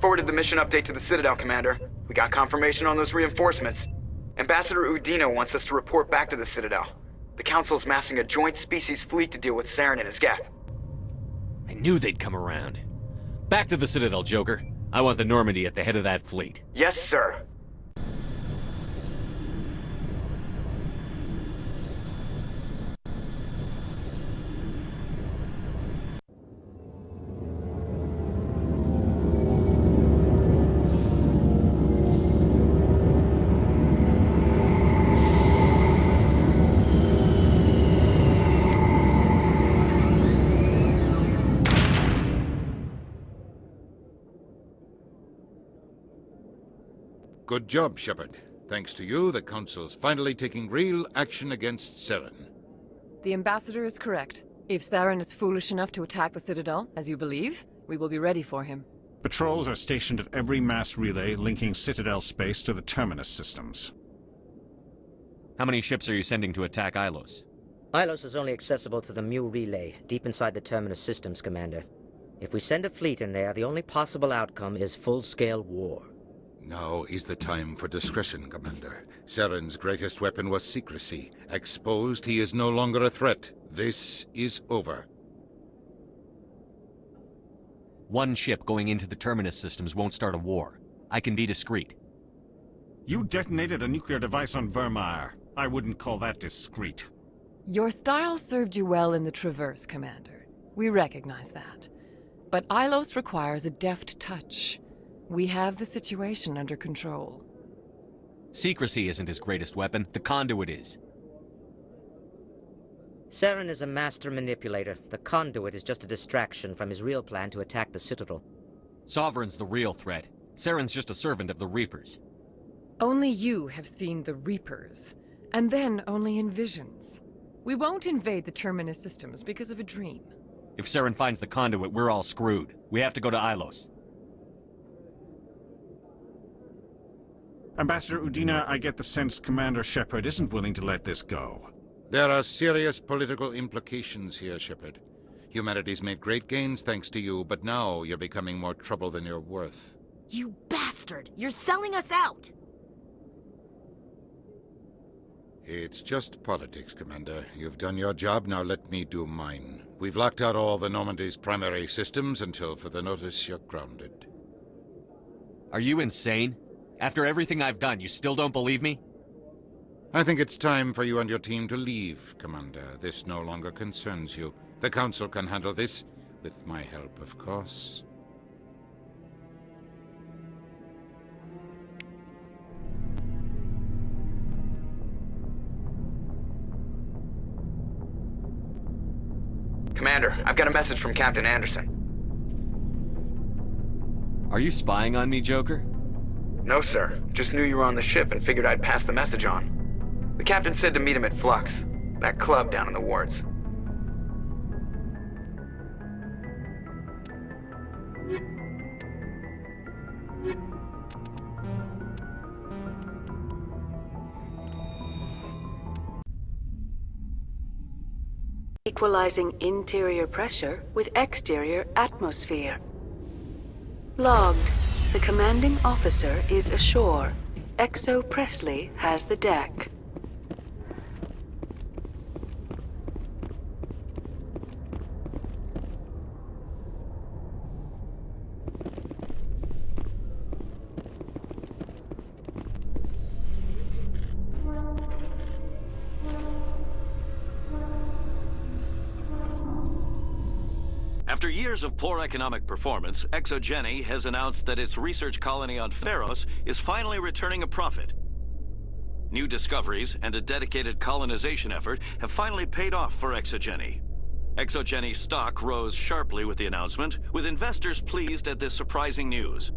forwarded the mission update to the Citadel, Commander. We got confirmation on those reinforcements. Ambassador Udina wants us to report back to the Citadel. The Council's massing a joint species fleet to deal with Saren and his Geth. I knew they'd come around. Back to the Citadel, Joker. I want the Normandy at the head of that fleet. Yes, sir. Good job, Shepard. Thanks to you, the Council's finally taking real action against Saren. The Ambassador is correct. If Saren is foolish enough to attack the Citadel, as you believe, we will be ready for him. Patrols are stationed at every mass relay linking Citadel space to the Terminus systems. How many ships are you sending to attack Ilos? Ilos is only accessible to the Mu relay, deep inside the Terminus systems, Commander. If we send a fleet in there, the only possible outcome is full-scale war. Now is the time for discretion, Commander. Saren's greatest weapon was secrecy. Exposed, he is no longer a threat. This is over. One ship going into the Terminus systems won't start a war. I can be discreet. You detonated a nuclear device on Vermeer. I wouldn't call that discreet. Your style served you well in the Traverse, Commander. We recognize that. But Ilos requires a deft touch. We have the situation under control. Secrecy isn't his greatest weapon. The conduit is. Saren is a master manipulator. The conduit is just a distraction from his real plan to attack the Citadel. Sovereign's the real threat. Saren's just a servant of the Reapers. Only you have seen the Reapers, and then only in visions. We won't invade the Terminus systems because of a dream. If Saren finds the conduit, we're all screwed. We have to go to Ilos. Ambassador Udina, I get the sense Commander Shepard isn't willing to let this go. There are serious political implications here, Shepard. Humanity's made great gains thanks to you, but now you're becoming more trouble than you're worth. You bastard! You're selling us out! It's just politics, Commander. You've done your job, now let me do mine. We've locked out all the Normandy's primary systems until further notice you're grounded. Are you insane? After everything I've done, you still don't believe me? I think it's time for you and your team to leave, Commander. This no longer concerns you. The Council can handle this, with my help, of course. Commander, I've got a message from Captain Anderson. Are you spying on me, Joker? No, sir. Just knew you were on the ship and figured I'd pass the message on. The captain said to meet him at Flux, that club down in the wards. Equalizing interior pressure with exterior atmosphere. Logged. The commanding officer is ashore. Exo Presley has the deck. After years of poor economic performance, ExoGeni has announced that its research colony on Pharos is finally returning a profit. New discoveries and a dedicated colonization effort have finally paid off for ExoGeni. ExoGeni stock rose sharply with the announcement, with investors pleased at this surprising news.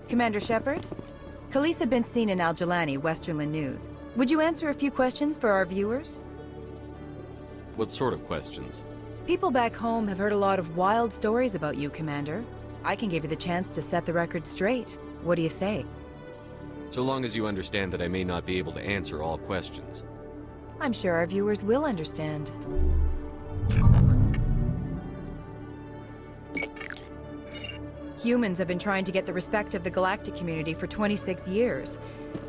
Commander Shepard? Khalees had been seen in Al-Jalani, Westerland News. Would you answer a few questions for our viewers? What sort of questions? People back home have heard a lot of wild stories about you, Commander. I can give you the chance to set the record straight. What do you say? So long as you understand that I may not be able to answer all questions. I'm sure our viewers will understand. Humans have been trying to get the respect of the galactic community for 26 years.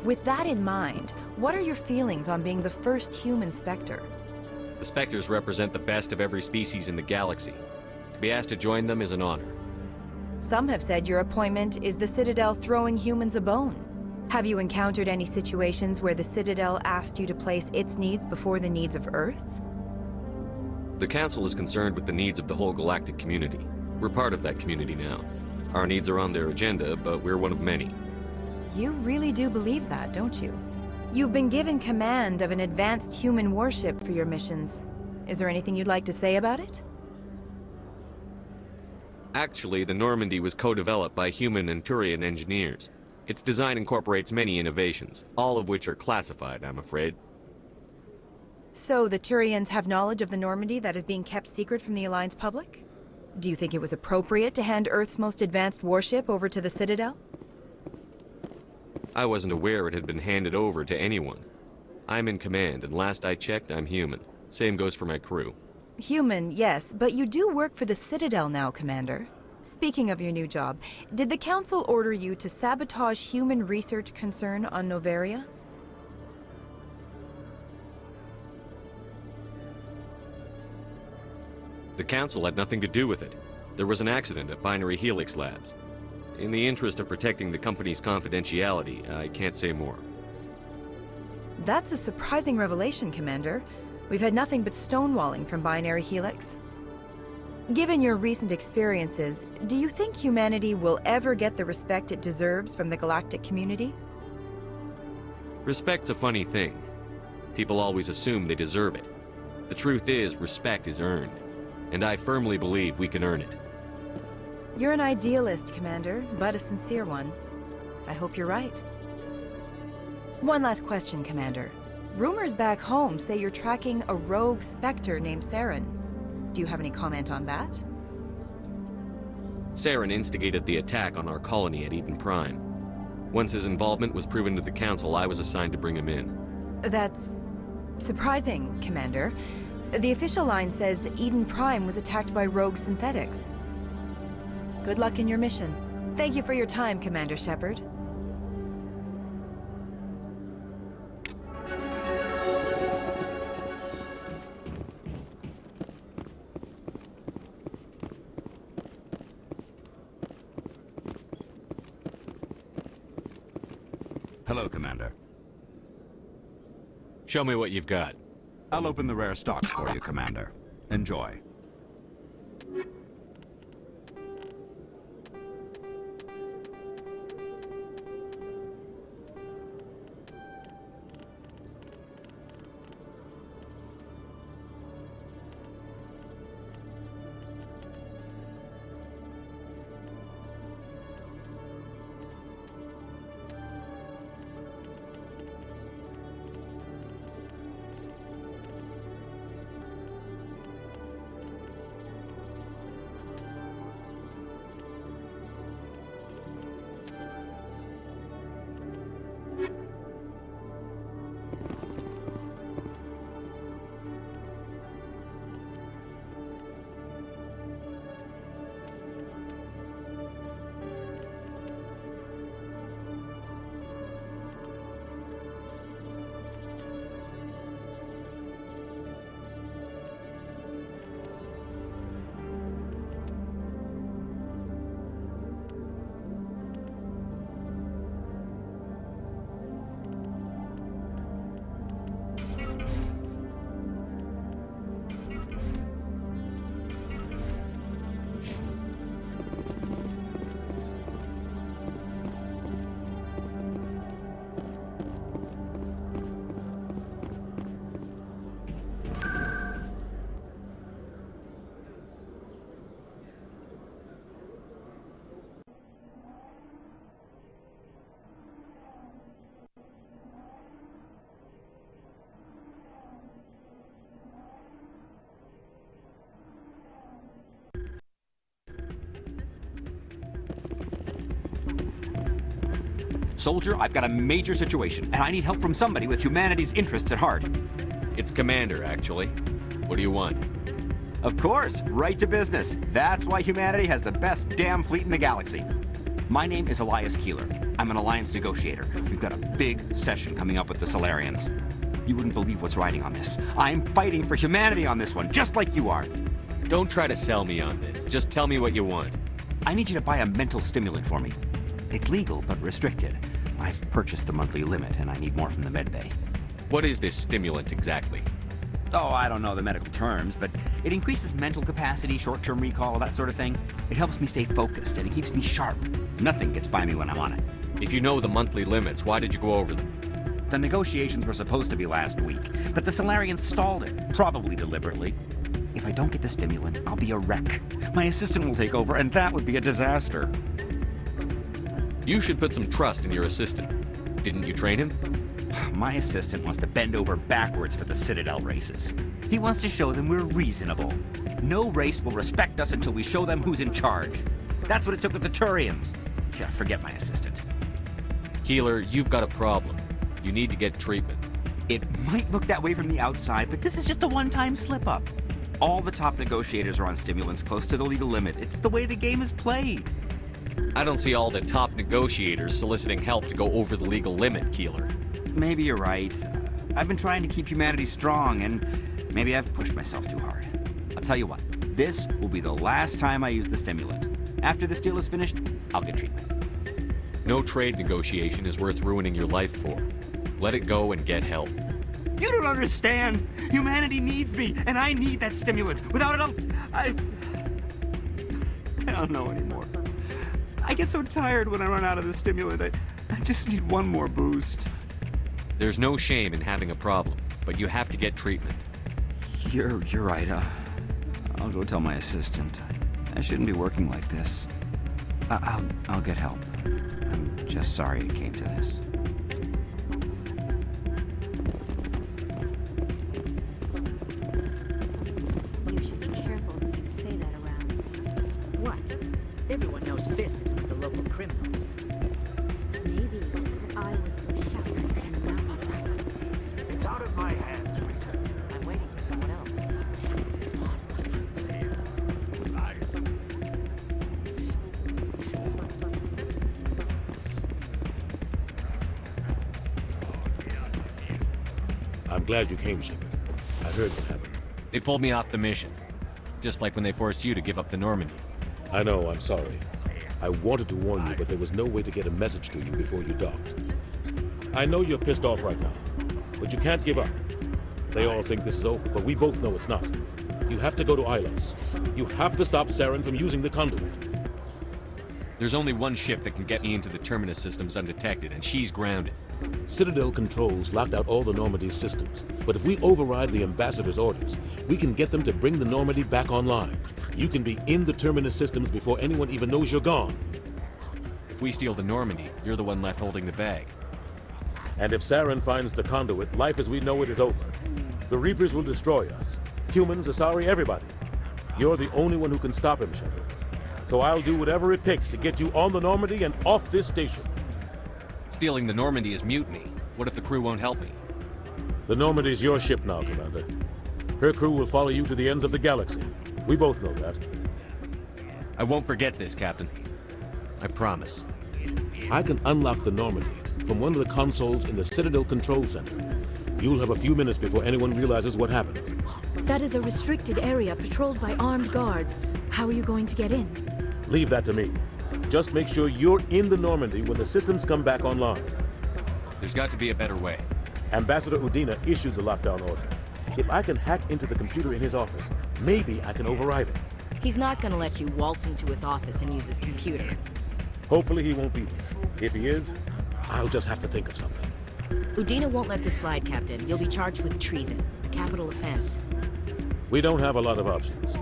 With that in mind, what are your feelings on being the first human Spectre? The Spectres represent the best of every species in the galaxy. To be asked to join them is an honor. Some have said your appointment is the Citadel throwing humans a bone. Have you encountered any situations where the Citadel asked you to place its needs before the needs of Earth? The Council is concerned with the needs of the whole galactic community. We're part of that community now. Our needs are on their agenda, but we're one of many. You really do believe that, don't you? You've been given command of an advanced human warship for your missions. Is there anything you'd like to say about it? Actually, the Normandy was co-developed by human and Turian engineers. Its design incorporates many innovations, all of which are classified, I'm afraid. So the Turians have knowledge of the Normandy that is being kept secret from the Alliance public? Do you think it was appropriate to hand Earth's most advanced warship over to the Citadel? I wasn't aware it had been handed over to anyone. I'm in command, and last I checked, I'm human. Same goes for my crew. Human, yes, but you do work for the Citadel now, Commander. Speaking of your new job, did the Council order you to sabotage human research concern on Noveria? The Council had nothing to do with it. There was an accident at Binary Helix Labs. In the interest of protecting the company's confidentiality, I can't say more. That's a surprising revelation, Commander. We've had nothing but stonewalling from Binary Helix. Given your recent experiences, do you think humanity will ever get the respect it deserves from the galactic community? Respect's a funny thing. People always assume they deserve it. The truth is, respect is earned. And I firmly believe we can earn it. You're an idealist, Commander, but a sincere one. I hope you're right. One last question, Commander. Rumors back home say you're tracking a rogue Spectre named Saren. Do you have any comment on that? Saren instigated the attack on our colony at Eden Prime. Once his involvement was proven to the Council, I was assigned to bring him in. That's surprising, Commander. The official line says that Eden Prime was attacked by rogue synthetics. Good luck in your mission. Thank you for your time, Commander Shepard. Hello, Commander. Show me what you've got. I'll open the rare stocks for you, Commander. Enjoy. Soldier, I've got a major situation, and I need help from somebody with humanity's interests at heart. It's Commander, actually. What do you want? Of course, right to business. That's why humanity has the best damn fleet in the galaxy. My name is Elias Keeler. I'm an alliance negotiator. We've got a big session coming up with the Solarians. You wouldn't believe what's riding on this. I'm fighting for humanity on this one, just like you are. Don't try to sell me on this. Just tell me what you want. I need you to buy a mental stimulant for me. It's legal, but restricted. I've purchased the monthly limit, and I need more from the medbay. What is this stimulant exactly? Oh, I don't know the medical terms, but it increases mental capacity, short-term recall, that sort of thing. It helps me stay focused, and it keeps me sharp. Nothing gets by me when I'm on it. If you know the monthly limits, why did you go over them? The negotiations were supposed to be last week, but the Solarians stalled it, probably deliberately. If I don't get the stimulant, I'll be a wreck. My assistant will take over, and that would be a disaster. You should put some trust in your assistant. Didn't you train him? My assistant wants to bend over backwards for the Citadel races. He wants to show them we're reasonable. No race will respect us until we show them who's in charge. That's what it took with the Turians. Yeah, forget my assistant. Keeler, you've got a problem. You need to get treatment. It might look that way from the outside, but this is just a one-time slip-up. All the top negotiators are on stimulants close to the legal limit. It's the way the game is played. I don't see all the top negotiators soliciting help to go over the legal limit, Keeler. Maybe you're right. I've been trying to keep humanity strong, and maybe I've pushed myself too hard. I'll tell you what, this will be the last time I use the stimulant. After this deal is finished, I'll get treatment. No trade negotiation is worth ruining your life for. Let it go and get help. You don't understand! Humanity needs me, and I need that stimulant. Without it, I don't know anymore. I get so tired when I run out of the stimulant. I just need one more boost. There's no shame in having a problem, but you have to get treatment. You're right. I'll go tell my assistant. I shouldn't be working like this. I'll get help. I'm just sorry it came to this. You should be careful when you say that around. What? Everyone knows Fist isn't with the local criminals. Maybe that I would push out and not attack. It's out of my hands, Lieutenant. I'm waiting for someone else. I'm glad you came, Shepard. I heard what happened. They pulled me off the mission. Just like when they forced you to give up the Normandy. I know, I'm sorry. I wanted to warn you, but there was no way to get a message to you before you docked. I know you're pissed off right now, but you can't give up. They all think this is over, but we both know it's not. You have to go to Ilos. You have to stop Saren from using the conduit. There's only one ship that can get me into the Terminus systems undetected, and she's grounded. Citadel controls locked out all the Normandy's systems, but if we override the Ambassador's orders, we can get them to bring the Normandy back online. You can be in the Terminus systems before anyone even knows you're gone. If we steal the Normandy, you're the one left holding the bag. And if Saren finds the conduit, life as we know it is over. The Reapers will destroy us. Humans, Asari, everybody. You're the only one who can stop him, Shepard. So I'll do whatever it takes to get you on the Normandy and off this station. Stealing the Normandy is mutiny. What if the crew won't help me? The Normandy's your ship now, Commander. Her crew will follow you to the ends of the galaxy. We both know that. I won't forget this, Captain. I promise. I can unlock the Normandy from one of the consoles in the Citadel Control Center. You'll have a few minutes before anyone realizes what happened. That is a restricted area patrolled by armed guards. How are you going to get in? Leave that to me. Just make sure you're in the Normandy when the systems come back online. There's got to be a better way. Ambassador UDINA issued the lockdown order. If I can hack into the computer in his office, maybe I can override it. He's not gonna let you waltz into his office and use his computer. Hopefully he won't be there. If he is, I'll just have to think of something. UDINA won't let this slide, Captain. You'll be charged with treason, a capital offense. We don't have a lot of options.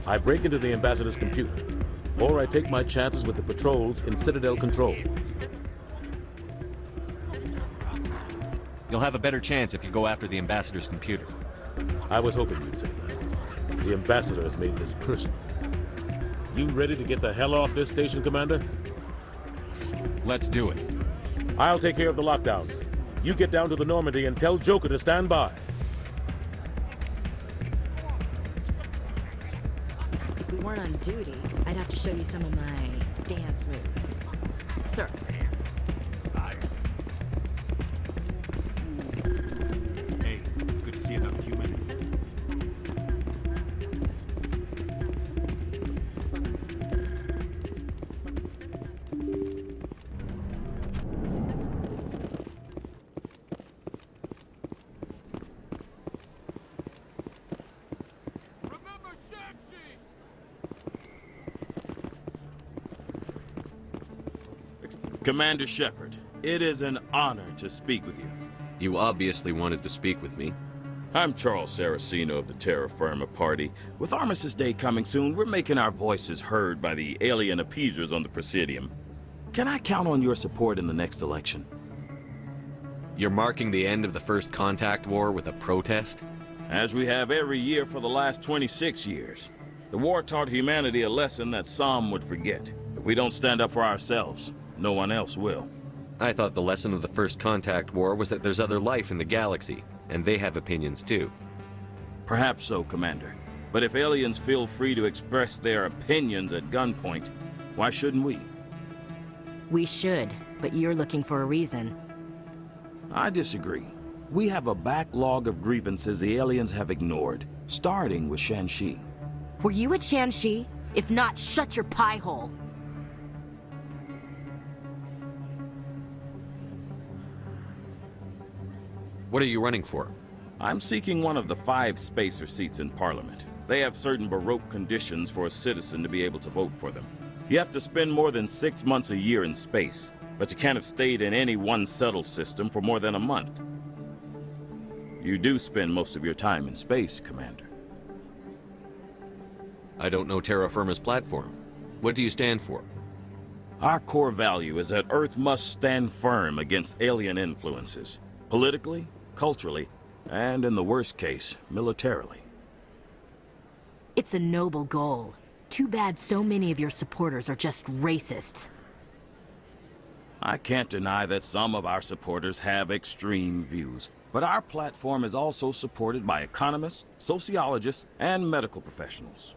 I break into the Ambassador's computer, or I take my chances with the patrols in Citadel Control. You'll have a better chance if you go after the Ambassador's computer. I was hoping you'd say that. The Ambassador has made this personal. You ready to get the hell off this station, Commander? Let's do it. I'll take care of the lockdown. You get down to the Normandy and tell Joker to stand by. If we weren't on duty, I'd have to show you some of my dance moves. Sir. Hey, good to see another human. Commander Shepard, it is an honor to speak with you. You obviously wanted to speak with me. I'm Charles Saraceno of the Terra Firma Party. With Armistice Day coming soon, we're making our voices heard by the alien appeasers on the Presidium. Can I count on your support in the next election? You're marking the end of the First Contact War with a protest? As we have every year for the last 26 years. The war taught humanity a lesson that some would forget. If we don't stand up for ourselves, no one else will. I thought the lesson of the First Contact War was that there's other life in the galaxy, and they have opinions too. Perhaps so, Commander. But if aliens feel free to express their opinions at gunpoint, why shouldn't we? We should, but you're looking for a reason. I disagree. We have a backlog of grievances the aliens have ignored, starting with Shanxi. Were you at Shanxi? If not, shut your pie hole. What are you running for? I'm seeking one of the 5 spacer seats in Parliament. They have certain Baroque conditions for a citizen to be able to vote for them. You have to spend more than 6 months a year in space, but you can't have stayed in any one settled system for more than a month. You do spend most of your time in space, Commander. I don't know Terra Firma's platform. What do you stand for? Our core value is that Earth must stand firm against alien influences. Politically, culturally, and in the worst case, militarily. It's a noble goal. Too bad so many of your supporters are just racists. I can't deny that some of our supporters have extreme views, but our platform is also supported by economists, sociologists, and medical professionals.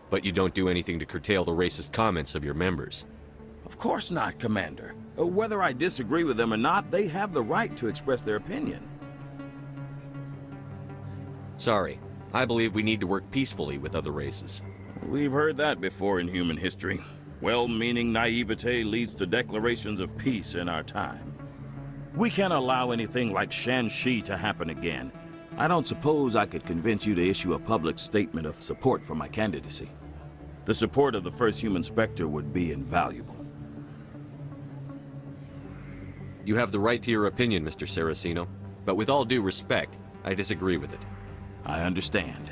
But you don't do anything to curtail the racist comments of your members. Of course not, Commander. Whether I disagree with them or not, they have the right to express their opinion. Sorry. I believe we need to work peacefully with other races. We've heard that before in human history. Well-meaning naivete leads to declarations of peace in our time. We can't allow anything like Shanxi to happen again. I don't suppose I could convince you to issue a public statement of support for my candidacy. The support of the first human Spectre would be invaluable. You have the right to your opinion, Mr. Saraceno, but with all due respect, I disagree with it. I understand.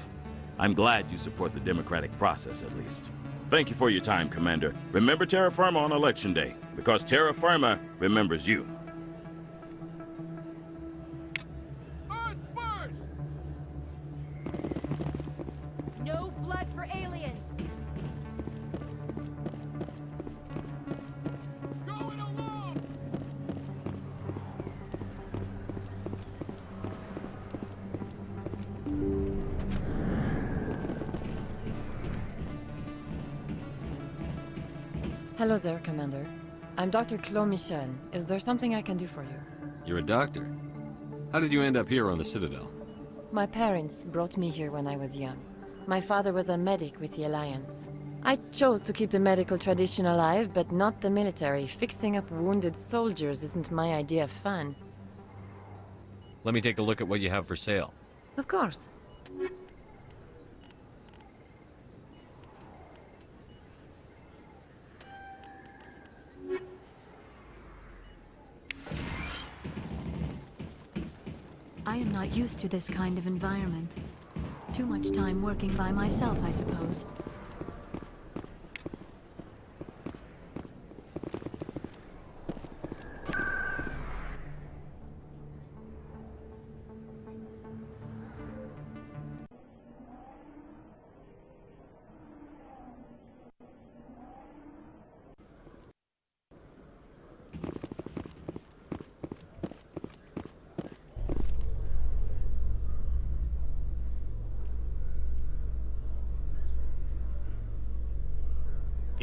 I'm glad you support the democratic process, at least. Thank you for your time, Commander. Remember Terra Firma on Election Day, because Terra Firma remembers you. Earth first! No blood for aliens! Going alone! Hello there, Commander. I'm Dr. Claude Michel. Is there something I can do for you? You're a doctor. How did you end up here on the Citadel? My parents brought me here when I was young. My father was a medic with the Alliance. I chose to keep the medical tradition alive, but not the military. Fixing up wounded soldiers isn't my idea of fun. Let me take a look at what you have for sale. Of course. I am not used to this kind of environment. Too much time working by myself, I suppose.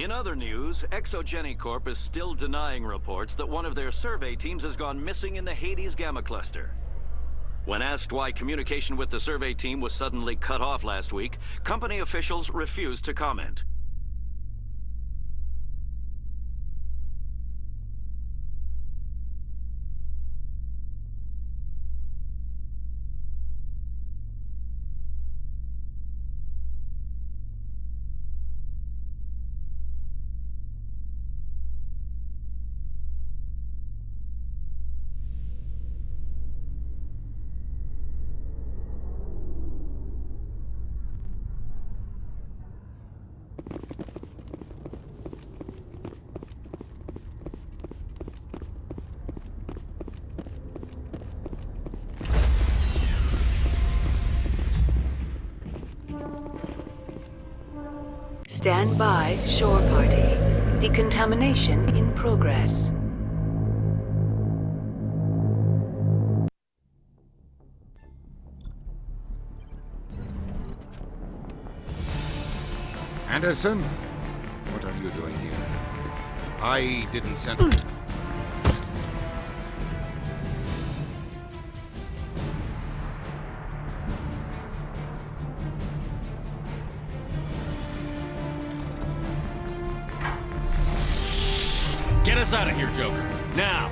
In other news, ExoGeni Corp is still denying reports that one of their survey teams has gone missing in the Hades Gamma Cluster. When asked why communication with the survey team was suddenly cut off last week, company officials refused to comment. Stand by, shore party. Decontamination in progress. Anderson? What are you doing here? I didn't send... Get us out of here, Joker. Now!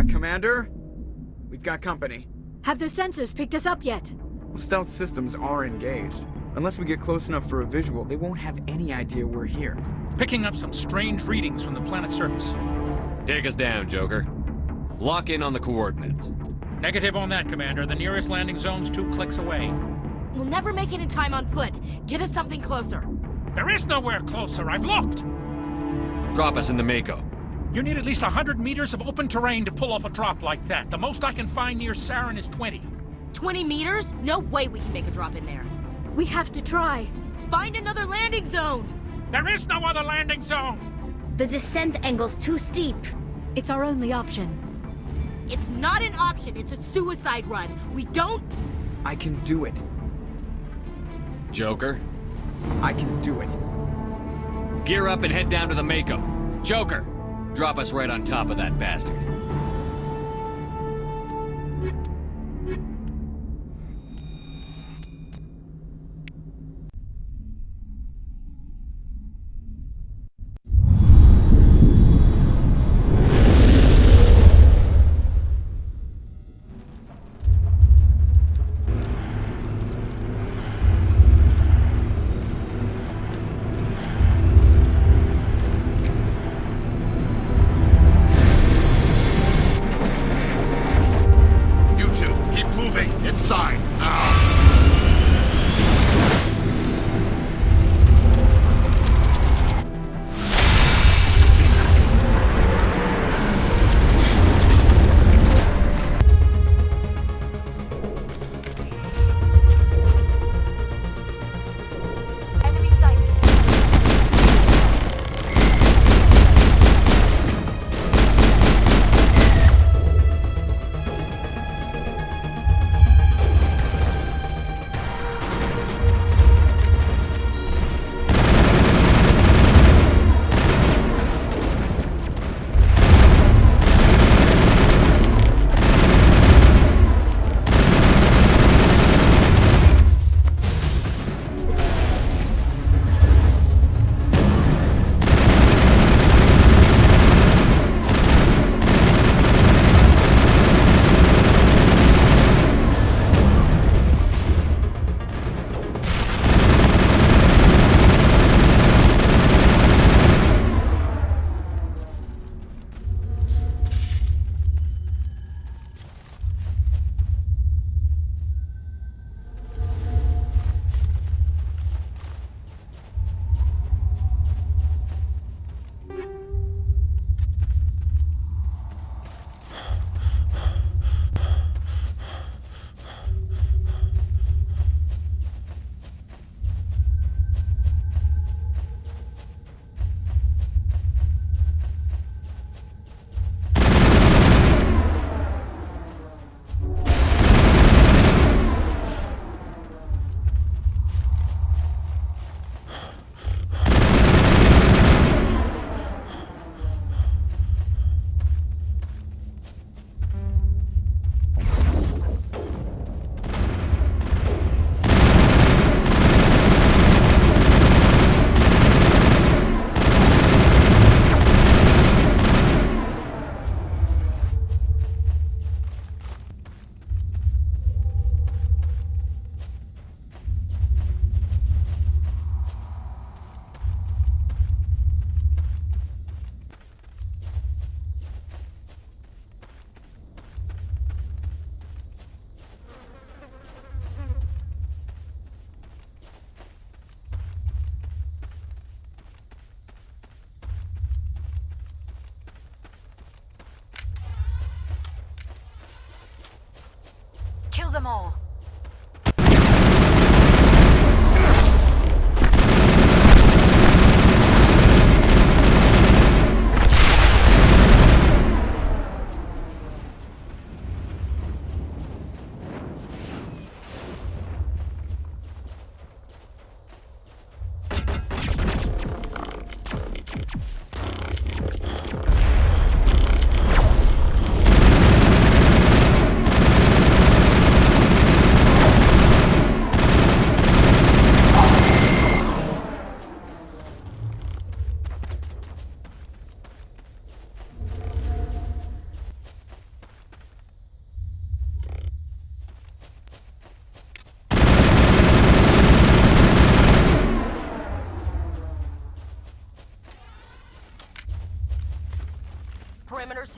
Commander? We've got company. Have those sensors picked us up yet? Well, stealth systems are engaged. Unless we get close enough for a visual, they won't have any idea we're here. Picking up some strange readings from the planet's surface. Take us down, Joker. Lock in on the coordinates. Negative on that, Commander. The nearest landing zone's 2 clicks away. We'll never make it in time on foot. Get us something closer. There is nowhere closer. I've looked. Drop us in the Mako. You need at least 100 meters of open terrain to pull off a drop like that. The most I can find near Saren is 20. 20 meters? No way we can make a drop in there. We have to try. Find another landing zone! There is no other landing zone! The descent angle's too steep. It's our only option. It's not an option, it's a suicide run. We don't... I can do it. Joker? I can do it. Gear up and head down to the Mako. Joker! Drop us right on top of that bastard.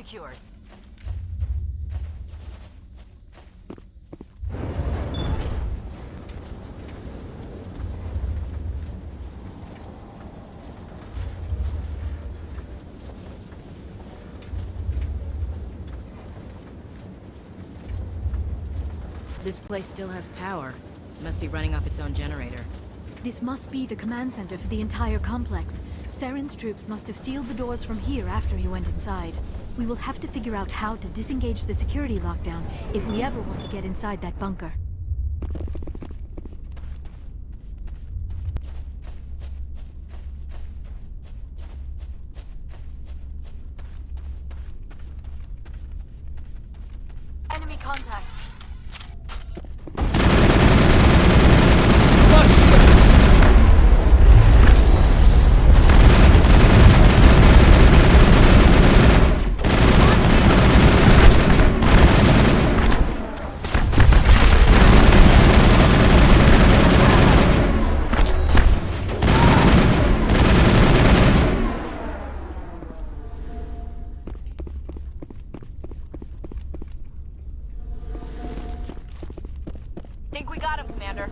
secured. This place still has power. Must be running off its own generator. This must be the command center for the entire complex. Saren's troops must have sealed the doors from here after he went inside. We will have to figure out how to disengage the security lockdown if we ever want to get inside that bunker. Enemy contact. Think we got him, Commander.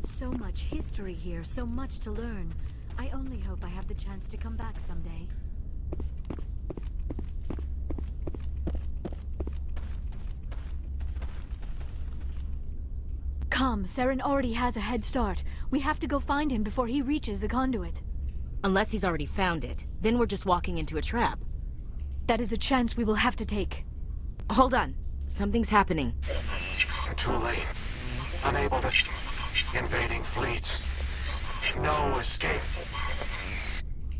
So much history here, so much to learn. I only hope I have the chance to come back someday. Come, Saren already has a head start. We have to go find him before he reaches the conduit. Unless he's already found it. Then we're just walking into a trap. That is a chance we will have to take. Hold on. Something's happening. Too late. Unable to... Invading fleets. No escape.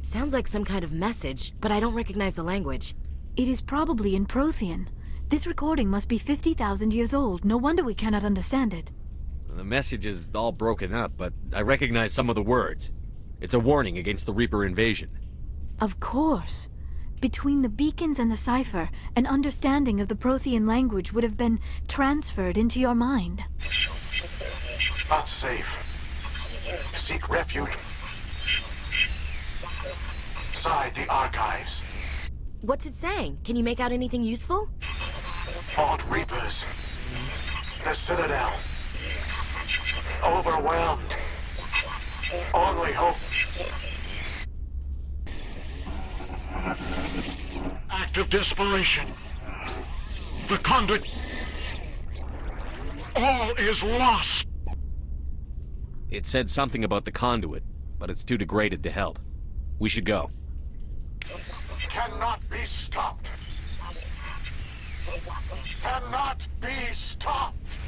Sounds like some kind of message, but I don't recognize the language. It is probably in Prothean. This recording must be 50,000 years old. No wonder we cannot understand it. The message is all broken up, but I recognize some of the words. It's a warning against the Reaper invasion. Of course. Between the beacons and the cipher, an understanding of the Prothean language would have been transferred into your mind. Not safe. Seek refuge. Inside the archives. What's it saying? Can you make out anything useful? Fought Reapers. The Citadel. Overwhelmed. Only hope. Act of desperation. The conduit. All is lost. It said something about the conduit, but it's too degraded to help. We should go. Cannot be stopped. Cannot be stopped.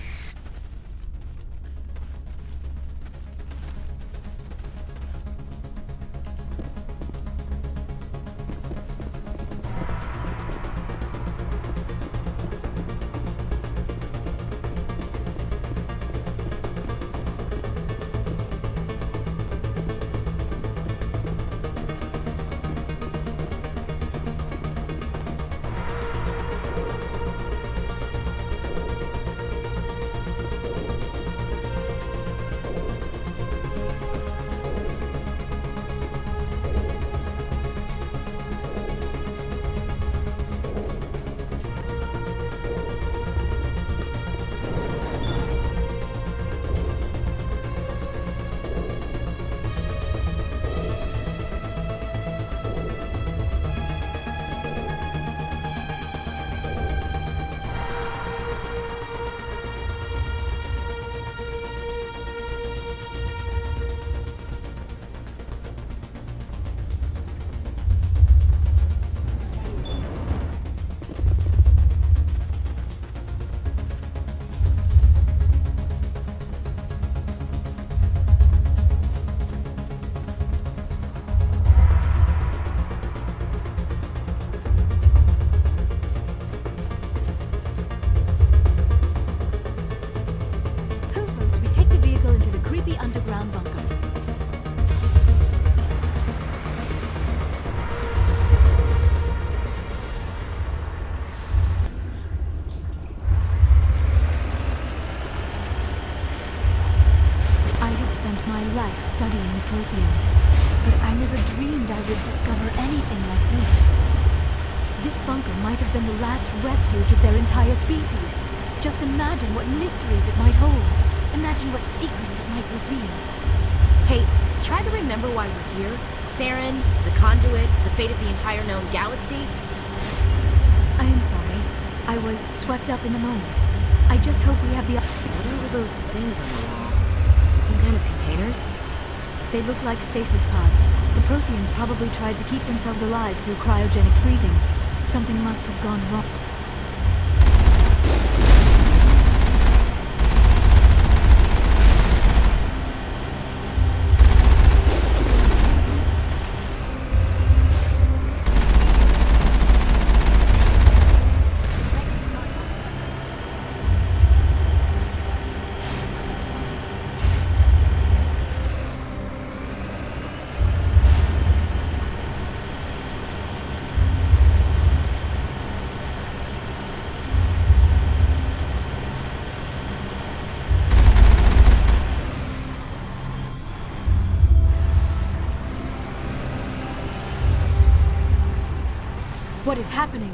Protheans, but I never dreamed I would discover anything like this. This bunker might have been the last refuge of their entire species. Just imagine what mysteries it might hold. Imagine what secrets it might reveal. Hey, try to remember why we're here. Saren, the conduit, the fate of the entire known galaxy. I am sorry. I was swept up in the moment. I just hope we have the... What are all those things on the wall? Some kind of containers? They look like stasis pods. The Protheans probably tried to keep themselves alive through cryogenic freezing. Something must have gone wrong. What is happening?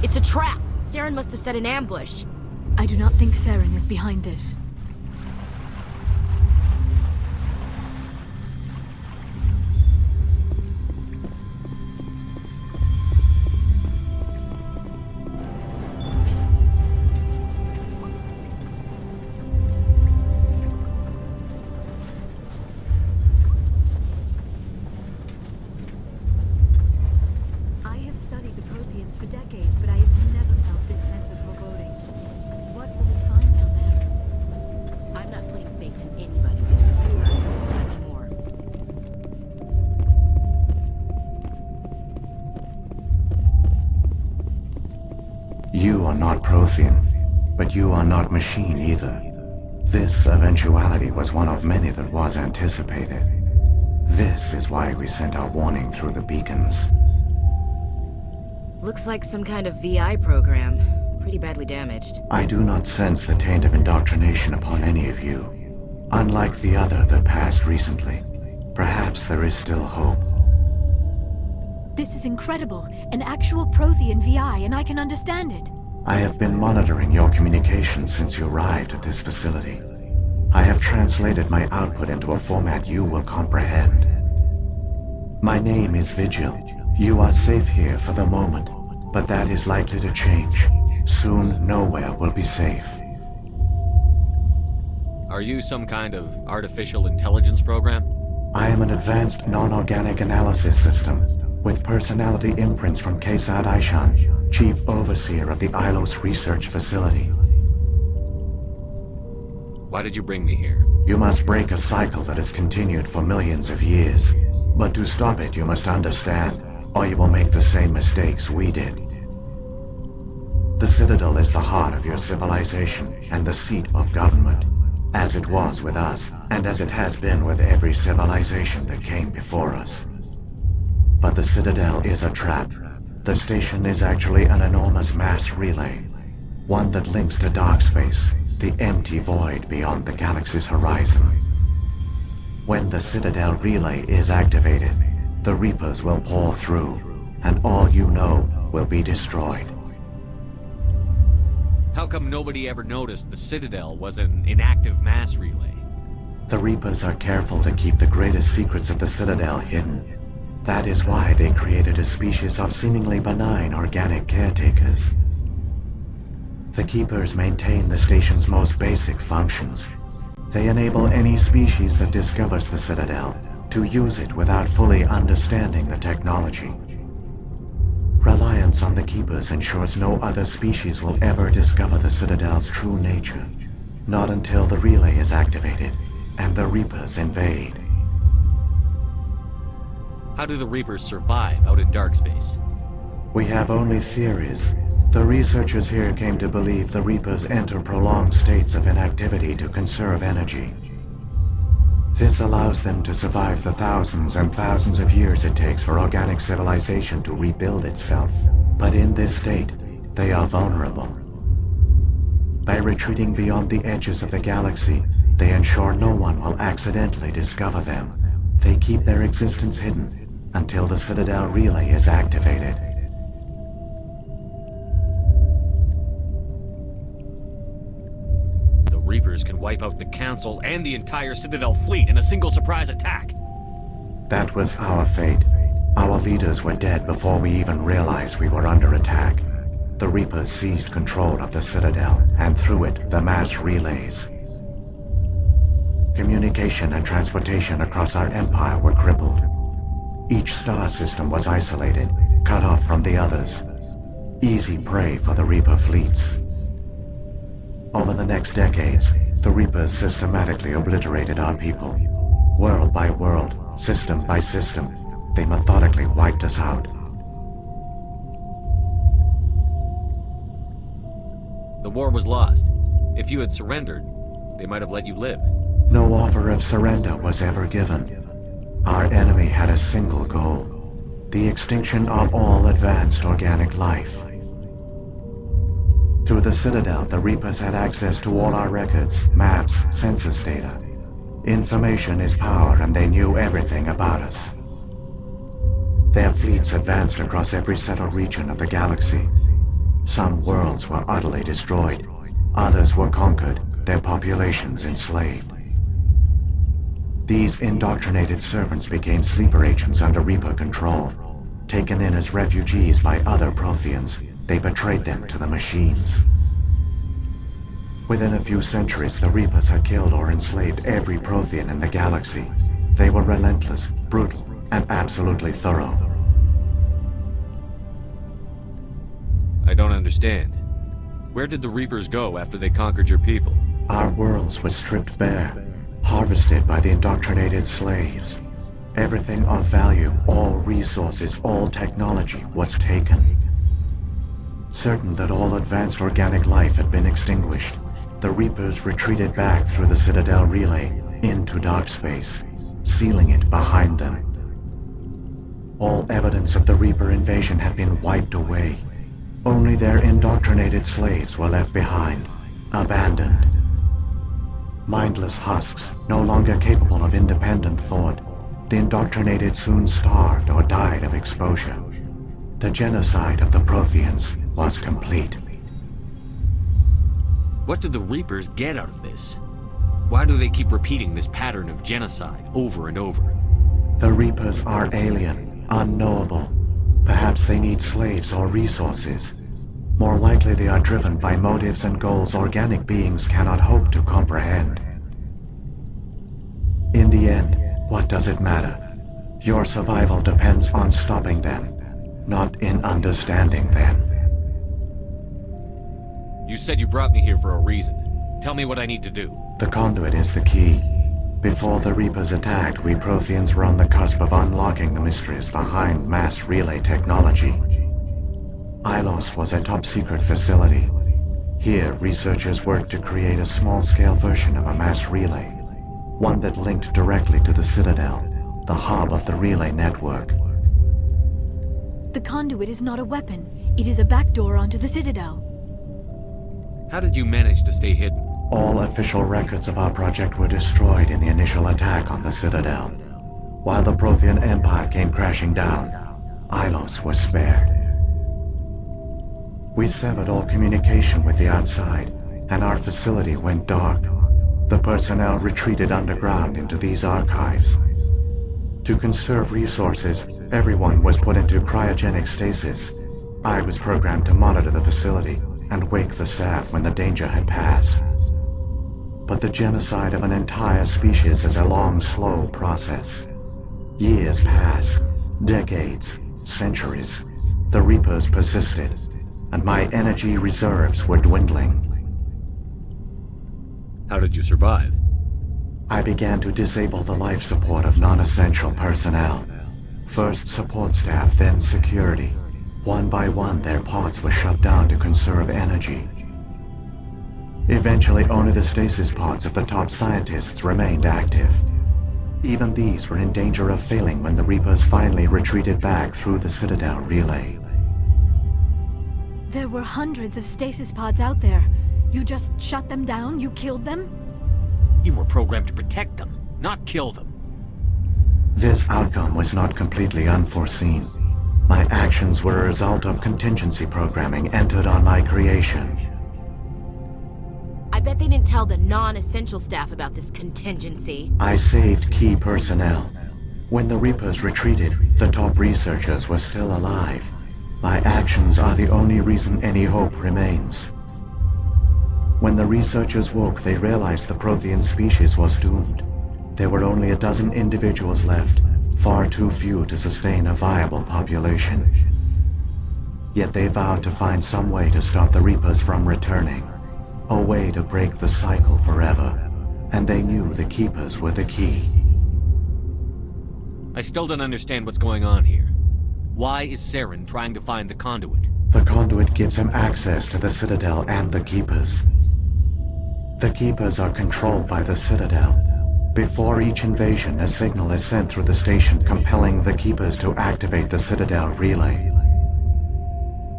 It's a trap! Saren must have set an ambush. I do not think Saren is behind this. For decades, but I have never felt this sense of foreboding. What will we find down there? I'm not putting faith in anybody doing this. Not anymore. You are not Prothean, but you are not machine either. This eventuality was one of many that was anticipated. This is why we sent our warning through the beacons. Looks like some kind of VI program. Pretty badly damaged. I do not sense the taint of indoctrination upon any of you. Unlike the other that passed recently. Perhaps there is still hope. This is incredible. An actual Prothean VI, and I can understand it. I have been monitoring your communications since you arrived at this facility. I have translated my output into a format you will comprehend. My name is Vigil. You are safe here for the moment, but that is likely to change. Soon, nowhere will be safe. Are you some kind of artificial intelligence program? I am an advanced non-organic analysis system, with personality imprints from Kesad Aishan, Chief Overseer of the Ilos Research Facility. Why did you bring me here? You must break a cycle that has continued for millions of years. But to stop it, you must understand, or you will make the same mistakes we did. The Citadel is the heart of your civilization and the seat of government, as it was with us, and as it has been with every civilization that came before us. But the Citadel is a trap. The station is actually an enormous mass relay, one that links to dark space, the empty void beyond the galaxy's horizon. When the Citadel relay is activated, the Reapers will pour through, and all you know will be destroyed. How come nobody ever noticed the Citadel was an inactive mass relay? The Reapers are careful to keep the greatest secrets of the Citadel hidden. That is why they created a species of seemingly benign organic caretakers. The Keepers maintain the station's most basic functions. They enable any species that discovers the Citadel to use it without fully understanding the technology. Reliance on the Keepers ensures no other species will ever discover the Citadel's true nature. Not until the relay is activated and the Reapers invade. How do the Reapers survive out in dark space? We have only theories. The researchers here came to believe the Reapers enter prolonged states of inactivity to conserve energy. This allows them to survive the thousands and thousands of years it takes for organic civilization to rebuild itself. But in this state, they are vulnerable. By retreating beyond the edges of the galaxy, they ensure no one will accidentally discover them They keep their existence hidden until the Citadel relay is activated. The Reapers can wipe out the Council and the entire Citadel fleet in a single surprise attack. That was our fate. Our leaders were dead before we even realized we were under attack. The Reapers seized control of the Citadel, and through it, the mass relays. Communication and transportation across our empire were crippled. Each star system was isolated, cut off from the others. Easy prey for the Reaper fleets. Over the next decades, the Reapers systematically obliterated our people. World by world, system by system, they methodically wiped us out. The war was lost. If you had surrendered, they might have let you live. No offer of surrender was ever given. Our enemy had a single goal: the extinction of all advanced organic life. Through the Citadel, the Reapers had access to all our records, maps, census data. Information is power, and they knew everything about us. Their fleets advanced across every settled region of the galaxy. Some worlds were utterly destroyed. Others were conquered, their populations enslaved. These indoctrinated servants became sleeper agents under Reaper control. Taken in as refugees by other Protheans, they betrayed them to the machines. Within a few centuries, the Reapers had killed or enslaved every Prothean in the galaxy. They were relentless, brutal, and absolutely thorough. I don't understand. Where did the Reapers go after they conquered your people? Our worlds were stripped bare, harvested by the indoctrinated slaves. Everything of value, all resources, all technology was taken. Certain that all advanced organic life had been extinguished, the Reapers retreated back through the Citadel relay into dark space, sealing it behind them. All evidence of the Reaper invasion had been wiped away. Only their indoctrinated slaves were left behind, abandoned. Mindless husks, no longer capable of independent thought, the indoctrinated soon starved or died of exposure. The genocide of the Protheans was complete. What do the Reapers get out of this? Why do they keep repeating this pattern of genocide over and over? The Reapers are alien, unknowable. Perhaps they need slaves or resources. More likely they are driven by motives and goals organic beings cannot hope to comprehend. In the end, what does it matter? Your survival depends on stopping them, not in understanding them. You said you brought me here for a reason. Tell me what I need to do. The conduit is the key. Before the Reapers attacked, we Protheans were on the cusp of unlocking the mysteries behind mass relay technology. Ilos was a top-secret facility. Here, researchers worked to create a small-scale version of a mass relay, one that linked directly to the Citadel, the hub of the relay network. The conduit is not a weapon. It is a backdoor onto the Citadel. How did you manage to stay hidden? All official records of our project were destroyed in the initial attack on the Citadel. While the Prothean Empire came crashing down, Ilos was spared. We severed all communication with the outside, and our facility went dark. The personnel retreated underground into these archives. To conserve resources, everyone was put into cryogenic stasis. I was programmed to monitor the facility and wake the staff when the danger had passed. But the genocide of an entire species is a long, slow process. Years passed, decades, centuries. The Reapers persisted, and my energy reserves were dwindling. How did you survive? I began to disable the life support of non-essential personnel. First support staff, then security. One by one, their pods were shut down to conserve energy. Eventually, only the stasis pods of the top scientists remained active. Even these were in danger of failing when the Reapers finally retreated back through the Citadel relay. There were hundreds of stasis pods out there. You just shut them down? You killed them? You were programmed to protect them, not kill them. This outcome was not completely unforeseen. My actions were a result of contingency programming entered on my creation. I bet they didn't tell the non-essential staff about this contingency. I saved key personnel. When the Reapers retreated, the top researchers were still alive. My actions are the only reason any hope remains. When the researchers woke, they realized the Prothean species was doomed. There were only a dozen individuals left, far too few to sustain a viable population. Yet they vowed to find some way to stop the Reapers from returning. A way to break the cycle forever. And they knew the Keepers were the key. I still don't understand what's going on here. Why is Saren trying to find the conduit? The conduit gives him access to the Citadel and the Keepers. The Keepers are controlled by the Citadel. Before each invasion, a signal is sent through the station compelling the Keepers to activate the Citadel relay.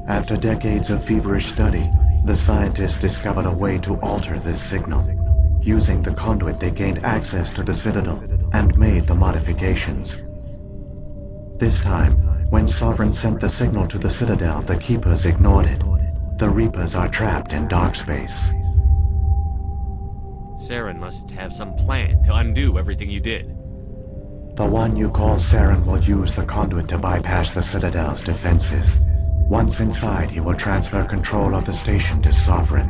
After decades of feverish study, the scientists discovered a way to alter this signal. Using the conduit, they gained access to the Citadel and made the modifications. This time, when Sovereign sent the signal to the Citadel, the Keepers ignored it. The Reapers are trapped in dark space. Saren must have some plan to undo everything you did. The one you call Saren will use the conduit to bypass the Citadel's defenses. Once inside, he will transfer control of the station to Sovereign.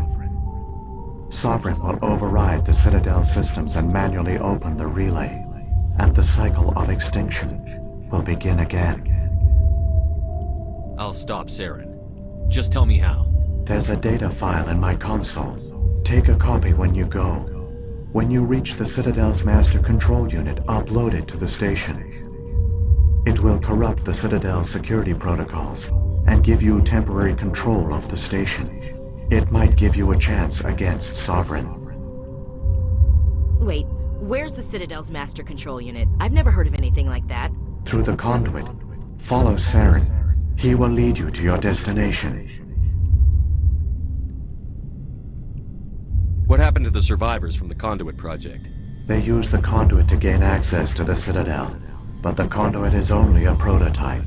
Sovereign will override the Citadel systems and manually open the relay, and the cycle of extinction will begin again. I'll stop Saren. Just tell me how. There's a data file in my console. Take a copy when you go. When you reach the Citadel's master control unit, upload it to the station. It will corrupt the Citadel's security protocols and give you temporary control of the station. It might give you a chance against Sovereign. Wait, where's the Citadel's master control unit? I've never heard of anything like that. Through the conduit. Follow Saren. He will lead you to your destination. What happened to the survivors from the Conduit project? They used the conduit to gain access to the Citadel, but the conduit is only a prototype.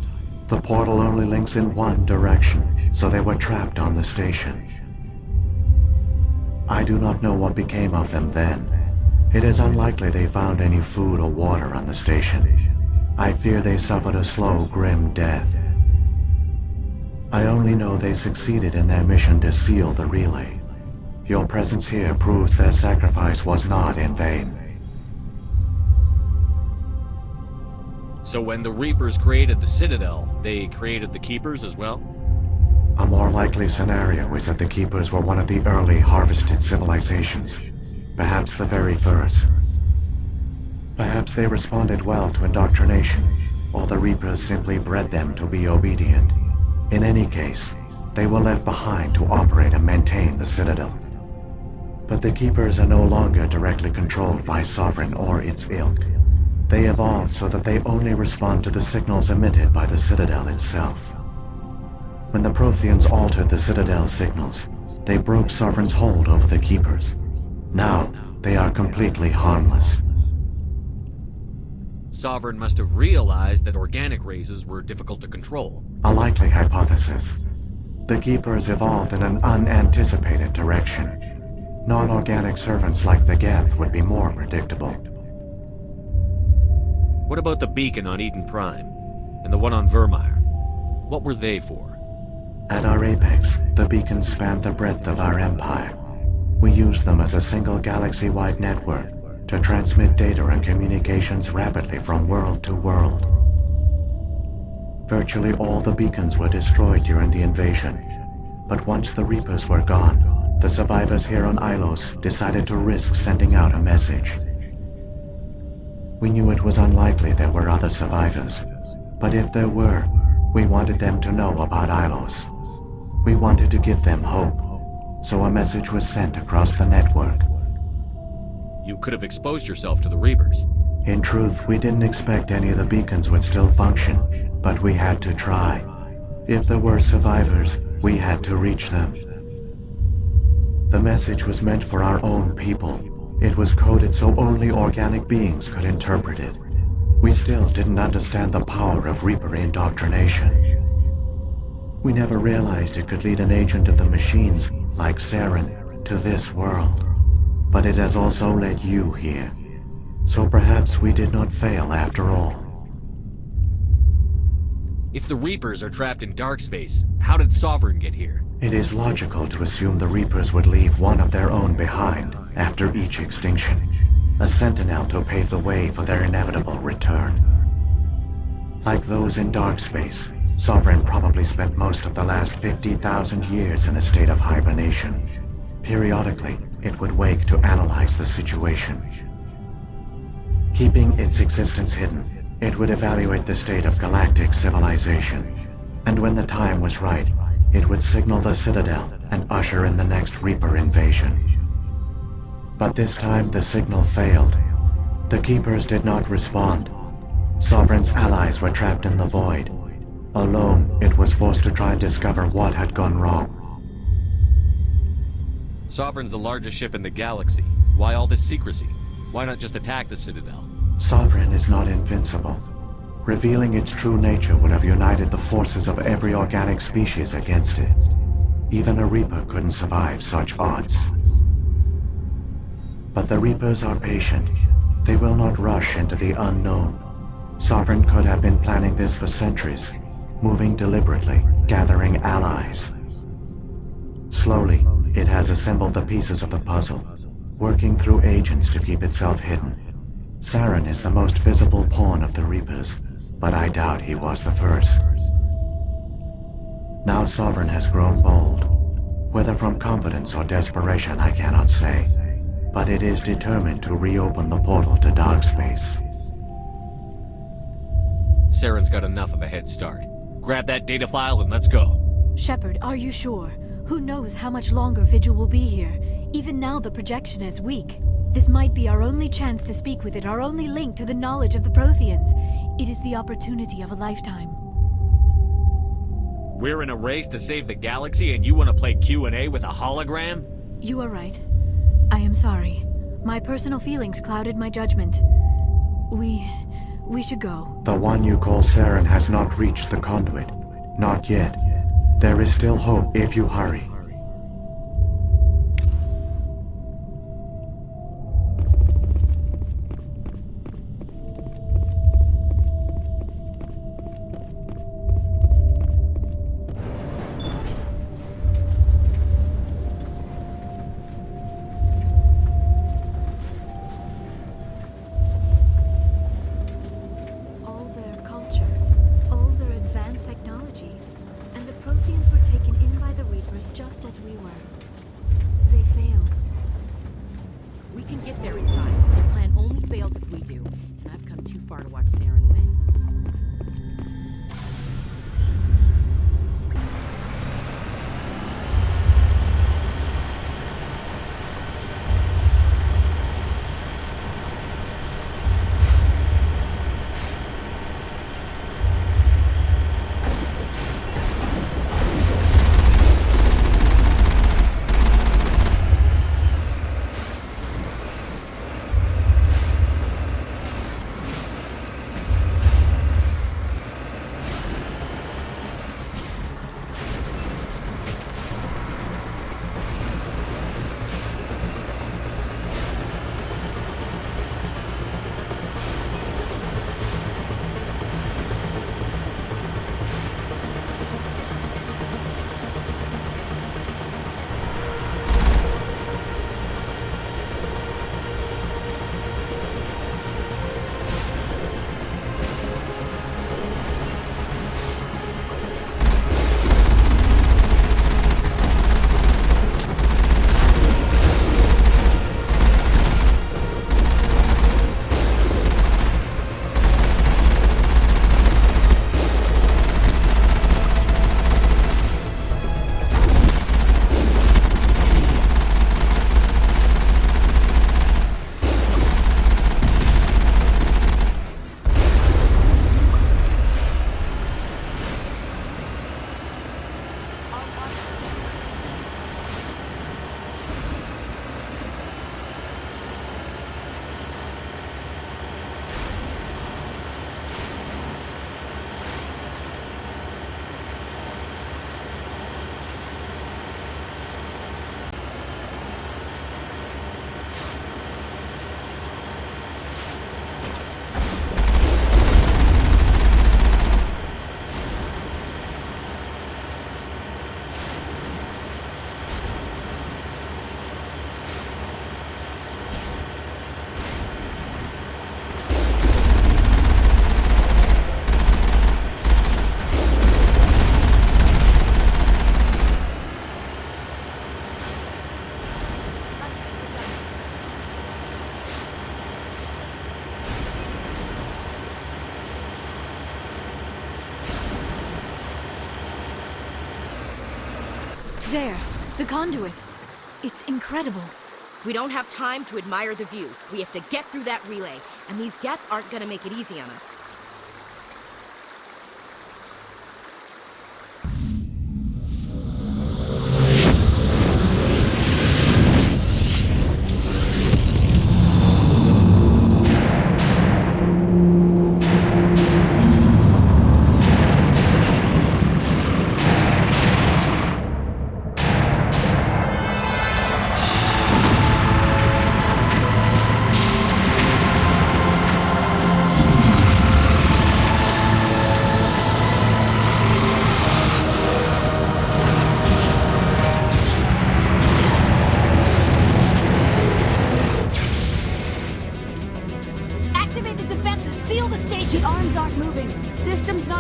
The portal only links in one direction, so they were trapped on the station. I do not know what became of them then. It is unlikely they found any food or water on the station. I fear they suffered a slow, grim death. I only know they succeeded in their mission to seal the relay. Your presence here proves their sacrifice was not in vain. So when the Reapers created the Citadel, they created the Keepers as well? A more likely scenario is that the Keepers were one of the early harvested civilizations. Perhaps the very first. Perhaps they responded well to indoctrination, or the Reapers simply bred them to be obedient. In any case, they were left behind to operate and maintain the Citadel. But the Keepers are no longer directly controlled by Sovereign or its ilk. They evolved so that they only respond to the signals emitted by the Citadel itself. When the Protheans altered the Citadel's signals, they broke Sovereign's hold over the Keepers. Now, they are completely harmless. Sovereign must have realized that organic races were difficult to control. A likely hypothesis. The Keepers evolved in an unanticipated direction. Non-organic servants like the Geth would be more predictable. What about the beacon on Eden Prime? And the one on Vermeer? What were they for? At our apex, the beacons spanned the breadth of our empire. We used them as a single galaxy-wide network to transmit data and communications rapidly from world to world. Virtually all the beacons were destroyed during the invasion, but once the Reapers were gone, the survivors here on Ilos decided to risk sending out a message. We knew it was unlikely there were other survivors, but if there were, we wanted them to know about Ilos. We wanted to give them hope, so a message was sent across the network. You could have exposed yourself to the Reapers. In truth, we didn't expect any of the beacons would still function, but we had to try. If there were survivors, we had to reach them. The message was meant for our own people. It was coded so only organic beings could interpret it. we still didn't understand the power of Reaper indoctrination. We never realized it could lead an agent of the machines, like Saren, to this world. But it has also led you here. So perhaps we did not fail after all. If the Reapers are trapped in dark space, how did Sovereign get here? It is logical to assume the Reapers would leave one of their own behind after each extinction. A sentinel to pave the way for their inevitable return. Like those in dark space, Sovereign probably spent most of the last 50,000 years in a state of hibernation. Periodically, it would wake to analyze the situation. Keeping its existence hidden, it would evaluate the state of galactic civilization. And when the time was right, it would signal the Citadel and usher in the next Reaper invasion. But this time the signal failed. The Keepers did not respond. Sovereign's allies were trapped in the void. Alone, it was forced to try and discover what had gone wrong. Sovereign's the largest ship in the galaxy. Why all this secrecy? Why not just attack the Citadel? Sovereign is not invincible. Revealing its true nature would have united the forces of every organic species against it. Even a Reaper couldn't survive such odds. But the Reapers are patient. They will not rush into the unknown. Sovereign could have been planning this for centuries, moving deliberately, gathering allies. Slowly, it has assembled the pieces of the puzzle, working through agents to keep itself hidden. Saren is the most visible pawn of the Reapers, but I doubt he was the first. Now Sovereign has grown bold. Whether from confidence or desperation, I cannot say. But it is determined to reopen the portal to dark space. Saren's got enough of a head start. Grab that data file and let's go. Shepard, are you sure? Who knows how much longer Vigil will be here? Even now the projection is weak. This might be our only chance to speak with it, our only link to the knowledge of the Protheans. It is the opportunity of a lifetime. We're in a race to save the galaxy and you want to play Q&A with a hologram? You are right. I am sorry. My personal feelings clouded my judgment. We should go. The one you call Saren has not reached the conduit. Not yet. There is still hope if you hurry. Just as we were. They failed. We can get there in time. Their plan only fails if we do. And I've come too far to watch Saren win. There, the conduit. It's incredible. We don't have time to admire the view. We have to get through that relay, and these Geth aren't gonna make it easy on us.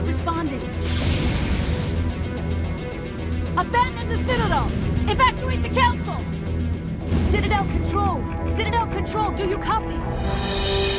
Responding. Abandon the Citadel! Evacuate the Council! Citadel Control! Citadel Control, do you copy?